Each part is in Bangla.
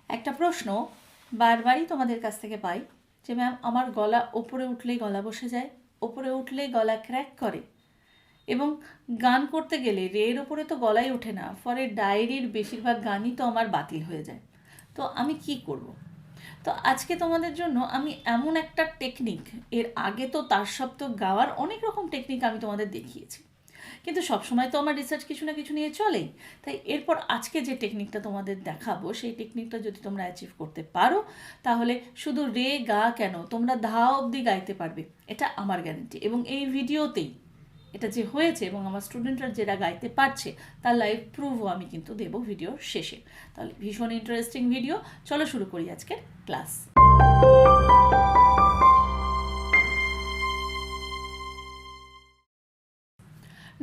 একটা প্রশ্ন বারবারই তোমাদের কাছ থেকে পাই যে ম্যাম আমার গলা ওপরে উঠলেই গলা বসে যায়, ওপরে উঠলেই গলা ক্র্যাক করে, এবং গান করতে গেলে রের ওপরে তো গলাই ওঠে না, ফলে ডায়েরির বেশিরভাগ গানই তো আমার বাতিল হয়ে যায়। তো আমি কি করব? তো আজকে তোমাদের জন্য আমি এমন একটা টেকনিক, এর আগে তো তার সপ্তক গাওয়ার অনেক রকম টেকনিক আমি তোমাদের দেখিয়েছি, কিন্তু সবসময় তো আমার রিসার্চ কিছু না কিছু নিয়ে চলেই। তাই এরপর আজকে যে টেকনিকটা তোমাদের দেখাবো, সেই টেকনিকটা যদি তোমরা অ্যাচিভ করতে পারো, তাহলে শুধু রে গা কেন, তোমরা ধা অবধি গাইতে পারবে, এটা আমার গ্যারেন্টি। এবং এই ভিডিওতেই এটা যে হয়েছে এবং আমার স্টুডেন্টরা যেটা গাইতে পারছে তার লাইভ প্রুফও আমি কিন্তু দেবো ভিডিওর শেষে। তাহলে ভীষণ ইন্টারেস্টিং ভিডিও, চলো শুরু করি আজকের ক্লাস।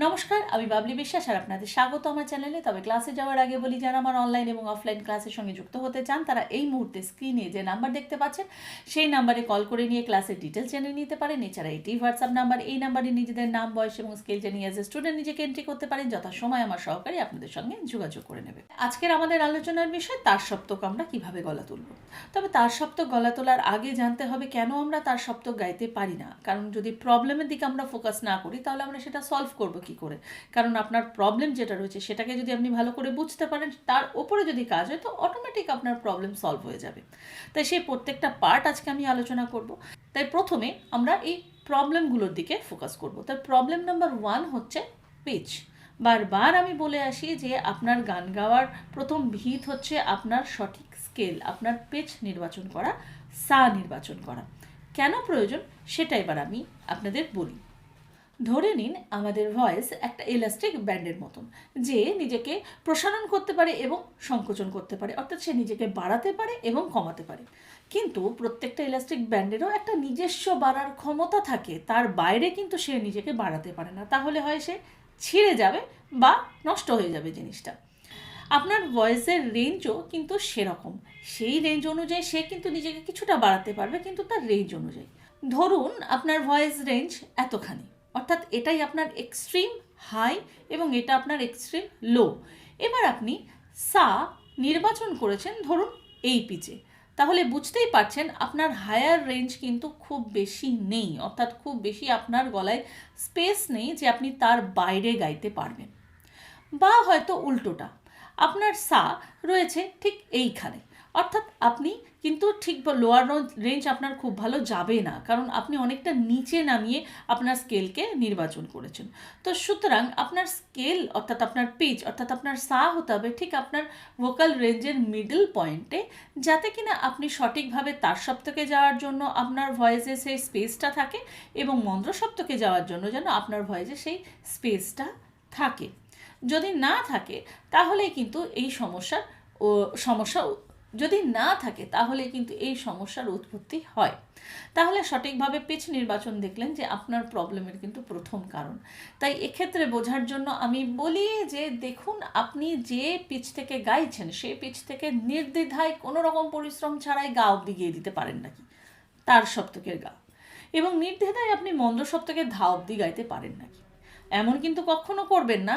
নমস্কার, আমি বাবলি বিশ্বাস আর আপনাদের স্বাগত আমার চ্যানেলে। তবে ক্লাসে যাওয়ার আগে বলি, যারা আমার অনলাইন এবং অফলাইন ক্লাসের সঙ্গে যুক্ত হতে চান তারা এই মুহূর্তে স্ক্রিনে যে নাম্বার দেখতে পাচ্ছেন সেই নাম্বারে কল করে নিয়ে ক্লাসের ডিটেলস জেনে নিতে পারেন। এছাড়া এটি হোয়াটসঅ্যাপ নাম্বার, এই নাম্বারে নিজেদের নাম, বয়স এবং স্কেল জানিয়ে অ্যাজ এ স্টুডেন্ট নিজেকে এন্ট্রি করতে পারেন। যথাসময় আমার সহকারী আপনাদের সঙ্গে যোগাযোগ করে নেবে। আজকের আমাদের আলোচনার বিষয় তার সপ্তক আমরা কিভাবে গলা তুলব। তবে তার সপ্তক গলা তোলার আগে জানতে হবে কেন আমরা তার সপ্তক গাইতে পারি না। কারণ যদি প্রবলেমের দিকে আমরা ফোকাস না করি তাহলে আমরা সেটা সলভ করব কি করে? কারণ আপনার প্রবলেম যেটা রয়েছে সেটাকে যদি আপনি ভালো করে বুঝতে পারেন, তার উপরে যদি কাজ হয়, তো অটোমেটিক আপনার প্রবলেম সলভ হয়ে যাবে। তাই সেই প্রত্যেকটা পার্ট আজকে আমি আলোচনা করব। তাই প্রথমে আমরা এই প্রবলেমগুলোর দিকে ফোকাস করব। তাই প্রবলেম নাম্বার 1 হচ্ছে পিচ। বারবার আমি বলে আসি যে আপনার গান গাওয়ার প্রথম ভিত হচ্ছে আপনার সঠিক স্কেল, আপনার পিচ নির্বাচন করা, সা নির্বাচন করা। কেন প্রয়োজন সেটা এবার আমি আপনাদের বলি। ধরে নিন আমাদের ভয়েস একটা ইলাস্টিক ব্যান্ডের মতন, যে নিজেকে প্রসারণ করতে পারে এবং সংকোচন করতে পারে, অর্থাৎ সে নিজেকে বাড়াতে পারে এবং কমাতে পারে। কিন্তু প্রত্যেকটা ইলাস্টিক ব্যান্ডেরও একটা নিজস্ব বাড়ার ক্ষমতা থাকে, তার বাইরে কিন্তু সে নিজেকে বাড়াতে পারে না। তাহলে হয় সে ছিঁড়ে যাবে বা নষ্ট হয়ে যাবে জিনিসটা। আপনার ভয়েসের রেঞ্জও কিন্তু সেরকম, সেই রেঞ্জ অনুযায়ী সে কিন্তু নিজেকে কিছুটা বাড়াতে পারবে, কিন্তু তার রেঞ্জ অনুযায়ী। ধরুন আপনার ভয়েস রেঞ্জ এতখানি, অর্থাৎ এটাই আপনার এক্সট্রিম হাই এবং এটা আপনার এক্সট্রিম লো। এবার আপনি সা নির্বাচন করেছেন ধরুন এই পিচে, তাহলে বুঝতেই পারছেন আপনার হায়ার রেঞ্জ কিন্তু খুব বেশি নেই, অর্থাৎ খুব বেশি আপনার গলায় স্পেস নেই যে আপনি তার বাইরে গাইতে পারবেন। বা হয়তো উল্টোটা, আপনার সা রয়েছে ঠিক এইখানে, অর্থাৎ আপনি কিন্তু ঠিক লোয়ার রেঞ্জ আপনার খুব ভালো যাবে না, কারণ আপনি অনেকটা নিচে নামিয়ে আপনার স্কেলকে নির্বাচন করেছেন। তো সুতরাং আপনার স্কেল অর্থাৎ আপনার পিচ অর্থাৎ আপনার সা হতে হবে ঠিক আপনার ভোকাল রেঞ্জের মিডল পয়েন্টে, যাতে কিনা আপনি সঠিকভাবে তার সপ্তকে যাওয়ার জন্য আপনার ভয়েসে সেই স্পেসটা থাকে এবং মন্দ্র সপ্তকে যাওয়ার জন্য যেন আপনার ভয়েসে সেই স্পেসটা থাকে। যদি না থাকে তাহলে কিন্তু এই সমস্যা যদি না থাকে তাহলে কিন্তু এই সমস্যার উৎপত্তি হয়। তাহলে সঠিকভাবে পিচ নির্বাচন দেখলেন যে আপনার প্রবলেমের কিন্তু প্রথম কারণ। তাই এক্ষেত্রে বোঝার জন্য আমি বলি যে দেখুন, আপনি যে পিচ থেকে গাইছেন সেই পিচ থেকে নির্দ্বিধায় কোনো রকম পরিশ্রম ছাড়াই গা অব্দি গিয়ে দিতে পারেন নাকি তার সপ্তকের গা, এবং নির্দ্বিধায় আপনি মন্দ্র সপ্তকের ধা অব্দি গাইতে পারেন নাকি। এমন কিন্তু কখনো করবেন না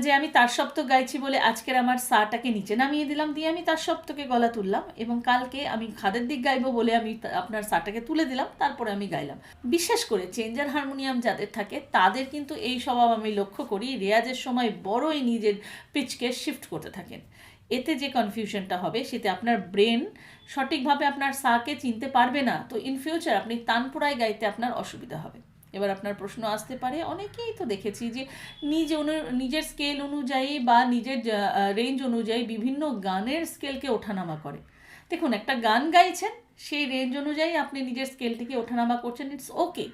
যে আমি তার সপ্তক গাইছি বলে আজকের আমার সাটাকে নিচে নামিয়ে দিলাম, দিয়ে আমি তার সপ্তকে গলা তুললাম, এবং কালকে আমি খাদের দিক গাইবো বলে আমি আপনার সাটাকে তুলে দিলাম, তারপরে আমি গাইলাম। বিশেষ করে চেঞ্জার হারমোনিয়াম যাদের থাকে তাদের কিন্তু এই স্বভাব আমি লক্ষ্য করি, রেয়াজের সময় বড়ই নিজের পিচকে শিফট করতে থাকেন। এতে যে কনফিউশনটা হবে সেতে আপনার ব্রেন সঠিকভাবে আপনার সাকে চিনতে পারবে না। তো ইন ফিউচার আপনি তানপুরায় গাইতে আপনার অসুবিধা হবে। এবার আপনার প্রশ্ন আসতে পারে, অনেকেই তো দেখেছি যে নিজের স্কেল অনুযায়ী বা নিজের রেঞ্জ অনুযায়ী বিভিন্ন গানের স্কেলকে ওঠানামা করে। দেখুন, একটা গান গাইছেন, সেই রেঞ্জ অনুযায়ী আপনি নিজের স্কেলটিকে ওঠানামা করছেন, ইটস ওকে।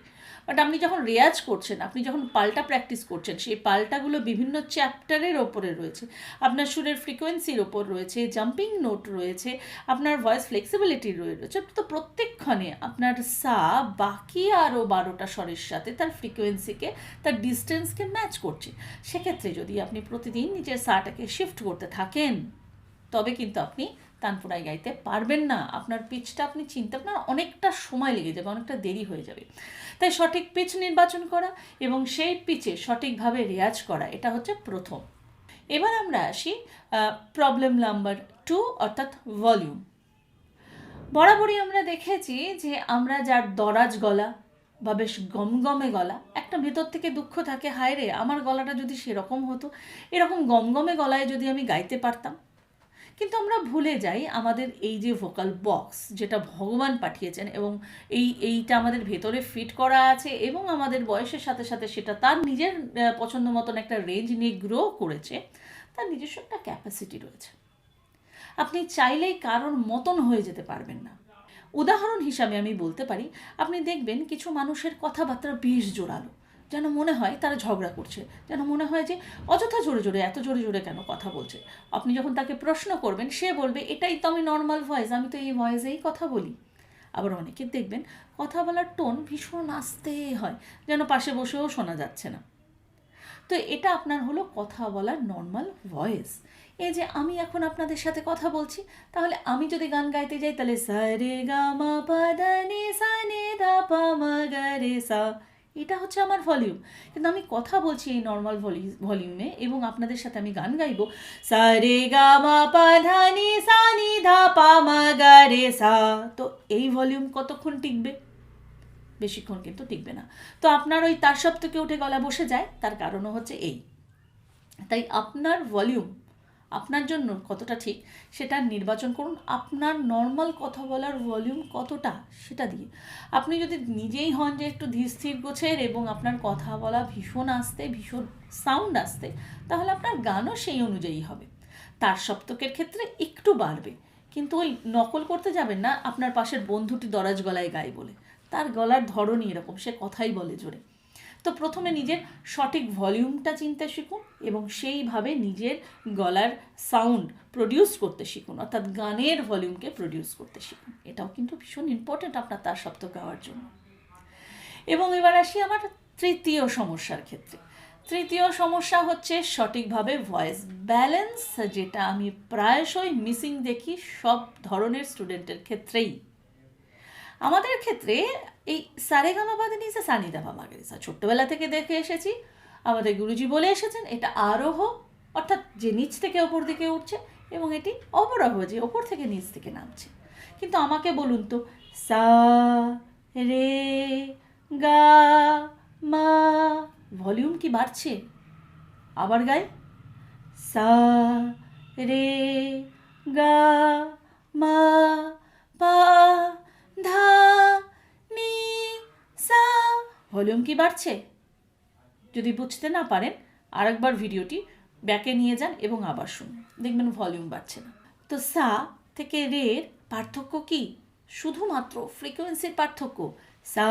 বাট আপনি যখন রেয়াজ করছেন, আপনি যখন পাল্টা প্র্যাকটিস করছেন, সেই পাল্টাগুলো বিভিন্ন চ্যাপ্টারের ওপরে রয়েছে। আপনার সুরের ফ্রিকোয়েন্সির ওপর রয়েছে, জাম্পিং নোট রয়েছে, আপনার ভয়েস ফ্লেক্সিবিলিটি রয়েছে। তো প্রত্যেকক্ষণে আপনার সা বাকি আরও 12টা স্বরের সাথে তার ফ্রিকোয়েন্সিকে, তার ডিস্টেন্সকে ম্যাচ করছে। সেক্ষেত্রে যদি আপনি প্রতিদিন নিজের সাটাকে শিফট করতে থাকেন, তবে কিন্তু আপনি তানপুরায় গাইতে পারবেন না। আপনার পিচটা আপনি চিনতে আপনার অনেকটা সময় লেগে যাবে, অনেকটা দেরি হয়ে যাবে। তাই সঠিক পিচ নির্বাচন করা এবং সেই পিচে সঠিকভাবে রেয়াজ করা, এটা হচ্ছে প্রথম। এবার আমরা আসি প্রবলেম নাম্বার 2 অর্থাৎ ভলিউম। বরাবরই আমরা দেখেছি যে আমরা যার দরাজ গলা বা বেশ গমগমে গলা, একটা ভেতর থেকে দুঃখ থাকে, হায় রে আমার গলাটা যদি সেরকম হতো, এরকম গমগমে গলায় যদি আমি গাইতে পারতাম। কিন্তু আমরা ভুলে যাই আমাদের এই যে ভোকাল বক্স যেটা ভগবান পাঠিয়েছেন এবং এইটা আমাদের ভেতরে ফিট করা আছে এবং আমাদের বয়সের সাথে সাথে সেটা তার নিজের পছন্দ মতন একটা রেঞ্জ নিয়ে গ্রো করেছে, তার নিজস্ব একটা ক্যাপাসিটি রয়েছে। আপনি চাইলেই কারোর মতন হয়ে যেতে পারবেন না। উদাহরণ হিসাবে আমি বলতে পারি, আপনি দেখবেন কিছু মানুষের কথাবার্তা বেশ জোরালো, যেন মনে হয় তারা ঝগড়া করছে, যেন মনে হয় যে অযথা জোরে জোরে এত জোরে জোরে কেন কথা বলছে। আপনি যখন তাকে প্রশ্ন করবেন সে বলবে এটাই তো আমি নর্মাল ভয়েস, আমি তো এই ভয়েসেই কথা বলি। আবার অনেকের দেখবেন কথা বলার টোন ভীষণ আস্তে হয়, যেন পাশে বসেও শোনা যাচ্ছে না। তো এটা আপনার হলো কথা বলার নর্মাল ভয়েস। এই যে আমি এখন আপনাদের সাথে কথা বলছি, তাহলে আমি যদি গান গাইতে যাই তাহলে সা রে গা মা পা ধা নি সা নি ধা পা মা গা রে সা, এটা হচ্ছে আমার ভলিউম। কিন্তু আমি কথা বলছি এই নর্মাল ভলিউমে এবং আপনাদের সাথে আমি গান গাইবো সা রে গা মা পা ধা নি সা নি ধা পা মা গা রে সা, তো এই ভলিউম কতক্ষণ টিকবে? বেশিক্ষণ কিন্তু টিকবে না। তো আপনার ওই তার সপ্তকে উঠে গলা বসে যায়, তার কারণও হচ্ছে এই। তাই আপনার ভলিউম আপনার জন্য কতটা ঠিক সেটা নির্বাচন করুন। আপনার নর্মাল কথা বলার ভলিউম কতটা সেটা দিয়ে। আপনি যদি নিজেই হন যে একটু ধীর স্থির গোছের এবং আপনার কথা বলা ভীষণ আস্তে, ভীষণ সাউন্ড আসতে, তাহলে আপনার গানও সেই অনুযায়ী হবে। তার সপ্তকের ক্ষেত্রে একটু বাড়বে, কিন্তু ওই নকল করতে যাবেন না আপনার পাশের বন্ধুটি দরাজ গলায় গায় বলে। তার গলার ধরনই এরকম, সে কথাই বলে জোরে। তো প্রথমে নিজের সঠিক ভলিউমটা চিনতে শিখুন এবং সেইভাবে নিজের গলার সাউন্ড প্রডিউস করতে শিখুন, অর্থাৎ গানের ভলিউমকে প্রডিউস করতে শিখুন। এটাও কিন্তু ভীষণ ইম্পর্টেন্ট আপনার তার সপ্তক গাওয়ার জন্য। এবং এবার আসি আমার তৃতীয় সমস্যার ক্ষেত্রে। তৃতীয় সমস্যা হচ্ছে সঠিকভাবে ভয়েস ব্যালেন্স, যেটা আমি প্রায়শই মিসিং দেখি সব ধরনের স্টুডেন্টের ক্ষেত্রেই। আমাদের ক্ষেত্রে এই সারেগামা পাধানি সা সা নি ধা পা মা গা রে সা ছোট্টবেলা থেকে দেখে এসেছি, আমাদের গুরুজি বলে এসেছেন এটা আরোহ, অর্থাৎ যে নিচ থেকে ওপর দিকে উঠছে, এবং এটি অবরোহ, যে ওপর থেকে নিচ থেকে নামছে। কিন্তু আমাকে বলুন তো, সা রে গা মা, ভলিউম কি বাড়ছে? আবার গাই, সা রে গা মা পা ধা নি সা, ভলিউম কি বাড়ছে? যদি বুঝতে না পারেন আরেকবার ভিডিওটি ব্যাকে নিয়ে যান এবং আবার শুনুন, দেখবেন ভলিউম বাড়ছে না। তো সা থেকে রের পার্থক্য কি? শুধুমাত্র ফ্রিকোয়েন্সির পার্থক্য। সা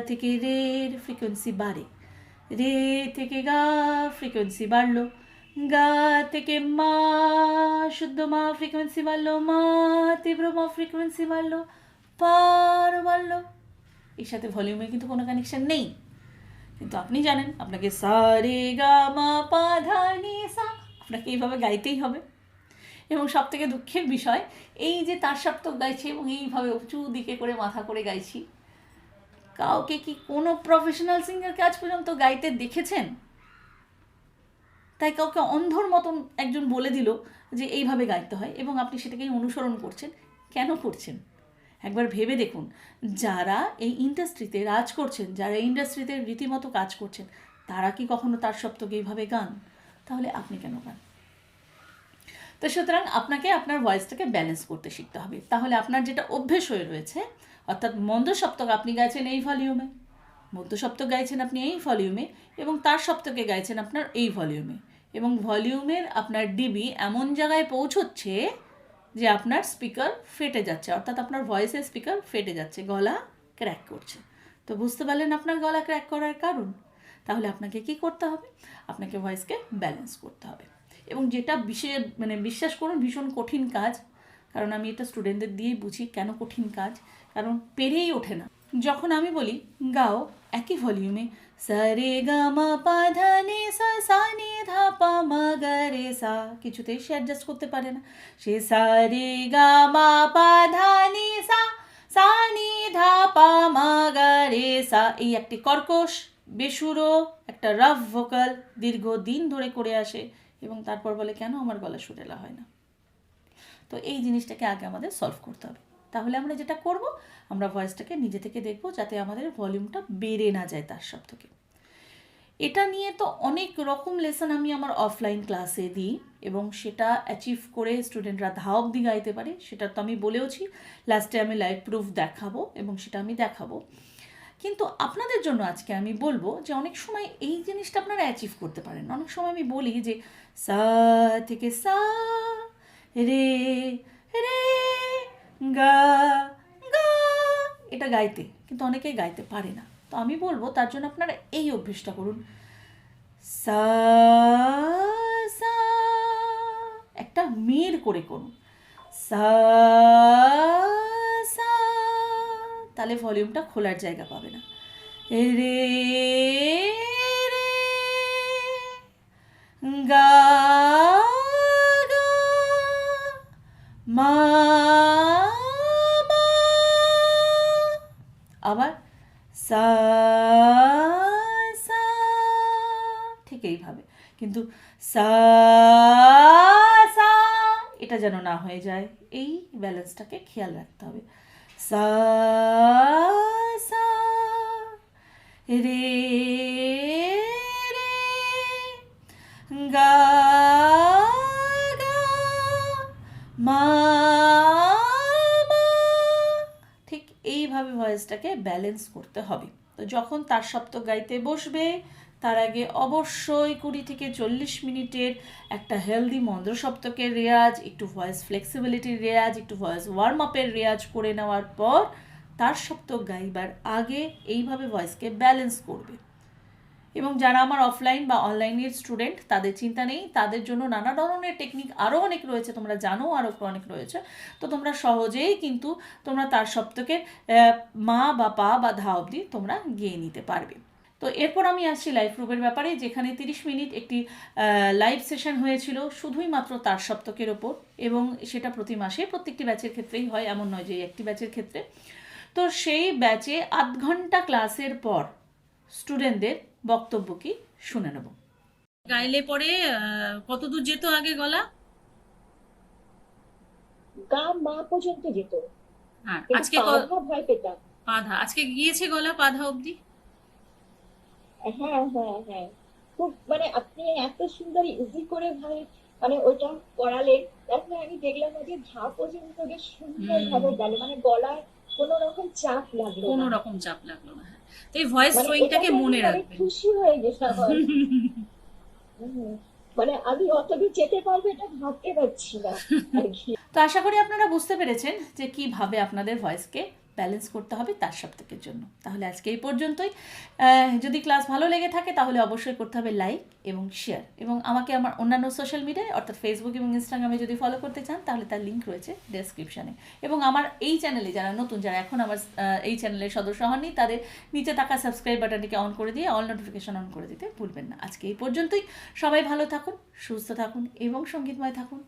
থেকে রের ফ্রিকোয়েন্সি বাড়ে, রে থেকে গা ফ্রিকোয়েন্সি বাড়লো, গা থেকে মা শুদ্ধ মা ফ্রিকোয়েন্সি বাড়লো, মা তীব্র মা ফ্রিকোয়েন্সি বাড়লো, পার বাড়লো। এর সাথে ভলিউমে কিন্তু কোনো কানেকশন নেই। কিন্তু আপনি জানেন আপনাকে সা রে গা মা পা ধা নি সা আপনাকে এইভাবে গাইতেই হবে। এবং সব থেকে দুঃখের বিষয়, এই যে তার সপ্তক গাইছি এবং এইভাবে উঁচু দিকে করে মাথা করে গাইছি, কাউকে কি কোনো প্রফেশনাল সিঙ্গারকে আজ পর্যন্ত গাইতে দেখেছেন? তাই কাউকে অন্ধর মতন একজন বলে দিল যে এইভাবে গাইতে হয় এবং আপনি সেটাকেই অনুসরণ করছেন। কেন করছেন? একবার ভেবে দেখুন, যারা এই ইন্ডাস্ট্রিতে রাজ করছেন, যারা এই ইন্ডাস্ট্রিতে রীতিমতো কাজ করছেন, তারা কি কখনো তার সপ্তক এইভাবে গান? তাহলে আপনি কেন গান? তো সুতরাং আপনাকে আপনার ভয়েসটাকে ব্যালেন্স করতে শিখতে হবে। তাহলে আপনার যেটা অভ্যেস হয়ে রয়েছে, অর্থাৎ মন্দ সপ্তক আপনি গাইছেন এই ভলিউমে, মধ্য সপ্তক গাইছেন আপনি এই ভলিউমে, এবং তার সপ্তকে গাইছেন আপনার এই ভলিউমে, এবং ভলিউমের আপনার ডিবি এমন জায়গায় পৌঁছচ্ছে যে আপনার স্পিকার ফেটে যাচ্ছে, অর্থাৎ আপনার ভয়েসের স্পিকার ফেটে যাচ্ছে, গলা ক্র্যাক করছে। তো বুঝতে পারলেন আপনার গলা ক্র্যাক করার কারণ। তাহলে আপনাকে কি করতে হবে? আপনাকে ভয়েসকে ব্যালেন্স করতে হবে। এবং যেটা বিশ্বাস করুন ভীষণ কঠিন কাজ, কারণ আমি এটা স্টুডেন্টদের দিয়েই বুঝি কেন কঠিন কাজ, কারণ পেরেই ওঠে না। যখন আমি বলি গাও একই ভলিউমে সা রে গা মা পা ধা নি সা সা নি ধা পা মা গা রে সা, কিছুতেই সে অ্যাডজাস্ট করতে পারে না। সে সা রে গা মা পা ধা নি সা সা নি ধা পা মা গা রে সা, এই একটি কর্কশ বেসুরো একটা রাফ ভোকাল দীর্ঘদিন ধরে করে আসে এবং তারপর বলে কেন আমার গলা সুরেলা হয় না। তো এই জিনিসটাকে আগে আমাদের সলভ করতে হবে। তাহলে আমরা যেটা করব, আমরা ভয়েসটাকে নিজে থেকে দেখব যাতে আমাদের ভলিউমটা বেড়ে না যায় তার শব্দকে। এটা নিয়ে তো অনেক রকম লেসন আমি আমার অফলাইন ক্লাসে দিই এবং সেটা অ্যাচিভ করে স্টুডেন্টরা ধাপ অবধি গাইতে পারে, সেটা তো আমি বলেওছি। লাস্টে আমি লাইভ প্রুফ দেখাবো এবং সেটা আমি দেখাবো। কিন্তু আপনাদের জন্য আজকে আমি বলবো যে অনেক সময় এই জিনিসটা আপনারা অ্যাচিভ করতে পারেন। অনেক সময় আমি বলি যে সা থেকে সা রে রে গা গা, এটা গাইতে, কিন্তু অনেকেই গাইতে পারে না। তো আমি বলবো তার জন্য আপনারা এই অভ্যেসটা করুন, সা সা, একটা মেয়ের করে করুন, সা সা, তাহলে ভলিউমটা খোলার জায়গা পাবে না। রে রে গা গা মা মা, আবার সা সা, ঠিক এইভাবে। কিন্তু সা সা এটা যেন না হয়ে যায়, এই ব্যালেন্সটাকে খেয়াল রাখতে হবে। সা সা রে রে গা গা মা মা, ঠিক এইভাবে ভয়েসটাকে ব্যালেন্স করতে হবে। তো যখন তার সপ্তক গাইতে বসবে তার আগে অবশ্যই 20 থেকে 40 মিনিটের একটা হেলদি মন্দ্র সপ্তকের রেয়াজ, একটু ভয়েস ফ্লেক্সিবিলিটির রেয়াজ, একটু ভয়েস ওয়ার্ম আপের রেয়াজ করে নেওয়ার পর তার সপ্তক গাইবার আগে এইভাবে ভয়েসকে ব্যালেন্স করবে। এবং যারা আমার অফলাইন বা অনলাইনের স্টুডেন্ট তাদের চিন্তা নেই, তাদের জন্য নানা ধরনের টেকনিক আরও অনেক রয়েছে, তোমরা জানো আরও অনেক রয়েছে। তো তোমরা সহজেই কিন্তু তোমরা তার সপ্তকের মা বা পা বা ধা অবধি তোমরা গিয়ে নিতে পারবে। তো এরপর আমি আসছি লাইভ প্রুফের ব্যাপারে, যেখানে 30 মিনিট একটি লাইভ সেশন হয়েছিল শুধুই মাত্র তার সপ্তকের ওপর, এবং সেটা প্রতি মাসে প্রত্যেকটি ব্যাচের ক্ষেত্রেই হয়, এমন নয় যে একটি ব্যাচের ক্ষেত্রে। তো সেই ব্যাচে আধ ঘন্টা ক্লাসের পর স্টুডেন্টদের বক্তব্য কি শুনে নেব। গাইলে পরে কতদূর যেত আগে গলা? গা মা পর্যন্ত যেত, হ্যাঁ, কিন্তু আজকে পাধা ভয় পেতাম। পাধা, আজকে গিয়েছে গলা পাধা অবধি? হ্যাঁ হ্যাঁ হ্যাঁ, খুব মানে আপনি এত সুন্দর ইজি করে ভাই মানে ওইটা করালেন, তারপরে আমি দেখলাম যে ধা পর্যন্ত বেশ সুন্দর ভাবে গেল, মানে গলায় কোনো রকম চাপ লাগলো কোনো না। রকম চাপ লাগলো না। তো এই ভয়েস মানে থ্রোয়িংটাকে এটাতে আমি মনে অনেক রাখবেন। খুশি হয়ে গেছিলাম। মানে আমি অতদূর যেতে পারবো এটা ভাবতে পারছি না আর কি। তো আশা করি আপনারা বুঝতে পেরেছেন যে কিভাবে আপনাদের ভয়েসকে ব্যালেন্স করতে হবে তার সপ্তকের জন্য। তাহলে আজকে এই পর্যন্তই। যদি ক্লাস ভালো লেগে থাকে তাহলে অবশ্যই করতে হবে লাইক এবং শেয়ার, এবং আমাকে আমার অন্যান্য সোশ্যাল মিডিয়ায় অর্থাৎ ফেসবুক এবং ইনস্টাগ্রামে যদি ফলো করতে চান তাহলে তার লিঙ্ক রয়েছে ডেসক্রিপশানে। এবং আমার এই চ্যানেলে যারা নতুন, যারা এখন আমার এই চ্যানেলের সদস্য হননি, তাদের নিচে থাকা সাবস্ক্রাইব বাটনটিকে অন করে দিয়ে অল নোটিফিকেশন অন করে দিতে ভুলবেন না। আজকে এই পর্যন্তই। সবাই ভালো থাকুন, সুস্থ থাকুন এবং সঙ্গীতময় থাকুন।